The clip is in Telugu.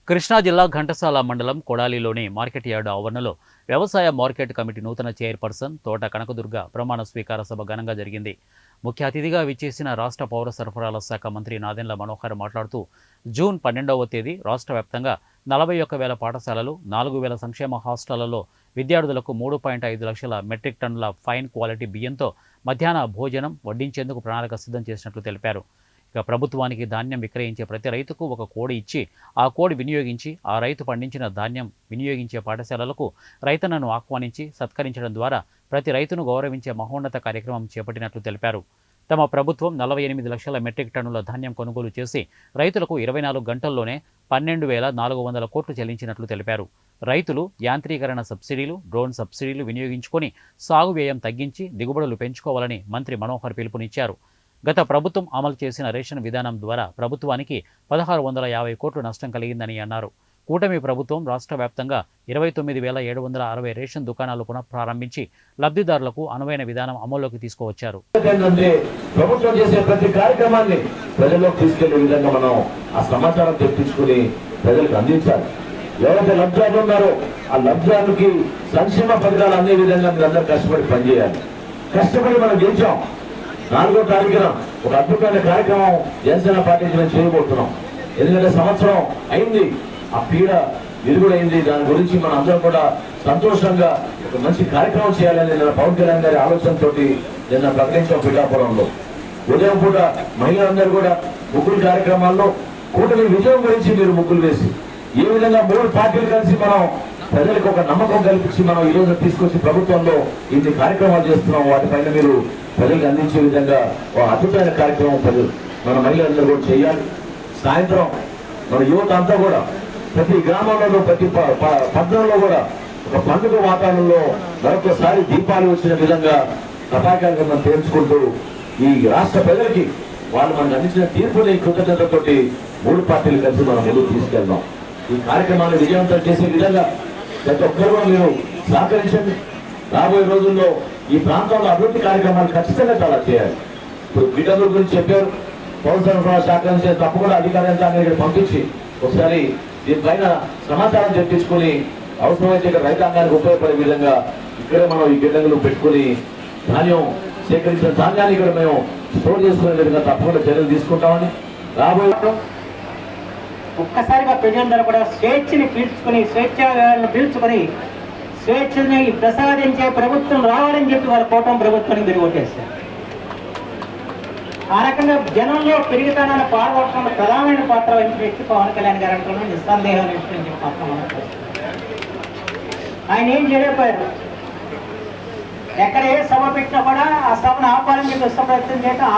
కృష్ణా జిల్లా ఘంటసాల మండలం కొడాలిలోని మార్కెట్ యార్డు ఆవరణలో వ్యవసాయ మార్కెట్ కమిటీ నూతన చైర్పర్సన్ తోట కనకదుర్గ ప్రమాణ స్వీకార సభ ఘనంగా జరిగింది. ముఖ్య అతిథిగా విచ్చేసిన రాష్ట్ర పౌర సరఫరాల శాఖ మంత్రి నాదెండ్ల మనోహర్ మాట్లాడుతూ జూన్ 12వ తేదీ రాష్ట్ర వ్యాప్తంగా 41,000 పాఠశాలలు, 4,000 సంక్షేమ హాస్టళ్లలో విద్యార్థులకు 3.5 లక్షల మెట్రిక్ టన్నుల ఫైన్ క్వాలిటీ బియ్యంతో మధ్యాహ్న భోజనం వడ్డించేందుకు ప్రణాళిక సిద్ధం చేసినట్లు తెలిపారు. ఇక ప్రభుత్వానికి ధాన్యం విక్రయించే ప్రతి రైతుకు ఒక కోడ్ ఇచ్చి ఆ కోడ్ వినియోగించి ఆ రైతు పండించిన ధాన్యం వినియోగించే పాఠశాలలకు రైతన్నను ఆహ్వానించి సత్కరించడం ద్వారా ప్రతి రైతును గౌరవించే మహోన్నత కార్యక్రమం చేపట్టినట్లు తెలిపారు. తమ ప్రభుత్వం 48 లక్షల మెట్రిక్ టన్నుల ధాన్యం కొనుగోలు చేసి రైతులకు 24 గంటల్లోనే 12,400 కోట్లు చెల్లించినట్లు తెలిపారు. రైతులు యాంత్రీకరణ సబ్సిడీలు, డ్రోన్ సబ్సిడీలు వినియోగించుకొని సాగు వ్యయం తగ్గించి దిగుబడులు పెంచుకోవాలని మంత్రి మనోహర్ పిలుపునిచ్చారు. గత ప్రభుత్వం అమలు చేసిన రేషన్ విధానం ద్వారా ప్రభుత్వానికి 1,650 కోట్లు నష్టం కలిగిందని అన్నారు. కూటమి ప్రభుత్వం రాష్ట్ర వ్యాప్తంగా 29,760 రేషన్ దుకాణాలు పునఃప్రారంభించి లబ్ధిదారులకు అనువైన విధానం అమల్లోకి తీసుకువచ్చారు. ప్రభుత్వం చేసే ప్రతి కార్యక్రమాన్ని ప్రజల్లోకి తీసుకెళ్లే విధంగా మనం ఆ సమాచారం తెప్పించుకుని ప్రజలకు అందించాలి. ఎవరైతే లబ్ధిదారులు ఉన్నారో ఆ లబ్ధిదారులకి సంక్షేమ పథకాలు అందే విధంగా మీరు అందరూ కష్టపడి పనిచేయాలి. కష్టపడి మనం గెలిచాం. 4వ తారీఖున ఒక అద్భుతమైన కార్యక్రమం జనసేన పార్టీ మేము చేయబోతున్నాం. ఎందుకంటే సంవత్సరం అయింది, ఆ పీడ విరుగుడైంది. దాని గురించి మనం అందరం కూడా సంతోషంగా ఒక మంచి కార్యక్రమం చేయాలని నిన్న పవన్ కళ్యాణ్ గారి ఆలోచనతో నిన్న ప్రకటించాం. పిఠాపురంలో ఉదయం పూట మహిళలందరూ కూడా ముగ్గురు కార్యక్రమాల్లో కూటమి విజయం గురించి మీరు ముగ్గులు వేసి ఏ విధంగా 3 పార్టీలు కలిసి మనం ప్రజలకు ఒక నమ్మకం కల్పించి మనం ఈ రోజు తీసుకొచ్చి ప్రభుత్వంలో ఇన్ని కార్యక్రమాలు చేస్తున్నాం. వాటిపైన మీరు ప్రజలకు అందించే విధంగా ఒక అద్భుతమైన కార్యక్రమం మన మహిళలందరూ కూడా చేయాలి. సాయంత్రం మన యువత అంతా కూడా ప్రతి గ్రామంలో ప్రతి పట్టణంలో కూడా ఒక పండుగ వాతావరణంలో మరొకసారి దీపాలు వచ్చిన విధంగా టపాకాయలు మనం తేల్చుకుంటూ ఈ రాష్ట్ర ప్రజలకి వాళ్ళు మనకు అందించిన తీర్పుని కృతజ్ఞతతోటి 3 పార్టీలు కలిసి మనం ముందుకు తీసుకెళ్దాం. ఈ కార్యక్రమాన్ని విజయవంతం చేసే విధంగా ప్రతి ఒక్కరు కూడా మీరు సహకరించండి. రాబోయే రోజుల్లో ఈ ప్రాంతంలో అభివృద్ధి కార్యక్రమాలు ఖచ్చితంగా చాలా చేయాలి. ఇప్పుడు పీఠాల గురించి చెప్పారు. పౌర సరఫరా శాఖ నుంచి తప్పకుండా అధికారులంతా పంపించి ఒకసారి దీనిపైన సమాచారం తెప్పించుకొని అవసరమైతే ఇక్కడ రైతాంగానికి ఉపయోగపడే విధంగా ఇక్కడే మనం ఈ గిడ్డంగులు పెట్టుకుని ధాన్యం సేకరించిన ధాన్యాన్ని ఇక్కడ మేము స్టోర్ చేసుకునే విధంగా తప్పకుండా చర్యలు తీసుకుంటామని రాబోయే ఒక్కసారిగా ప్రజలందరూ కూడా స్వేచ్ఛని పీల్చుకొని స్వేచ్ఛని ప్రసాదించే ప్రభుత్వం రావాలని చెప్పి వాళ్ళ కూటమి ప్రభుత్వానికి మీరు ఓటేస్తారు. ఆ రకంగా జనంలో పెరుగుతానన్న పాల్గొనడంలో ప్రధానమైన పాత్ర వహించిన వ్యక్తి పవన్ కళ్యాణ్ గారు అంటున్నాం. నిస్సందేహం చెప్పి ఆయన ఏం చేయలేకపోయారు. ఎక్కడ ఏ సభ పెట్టినా కూడా ఆ సభను ఆపాలని చెప్పి ప్రయత్నం చేయడం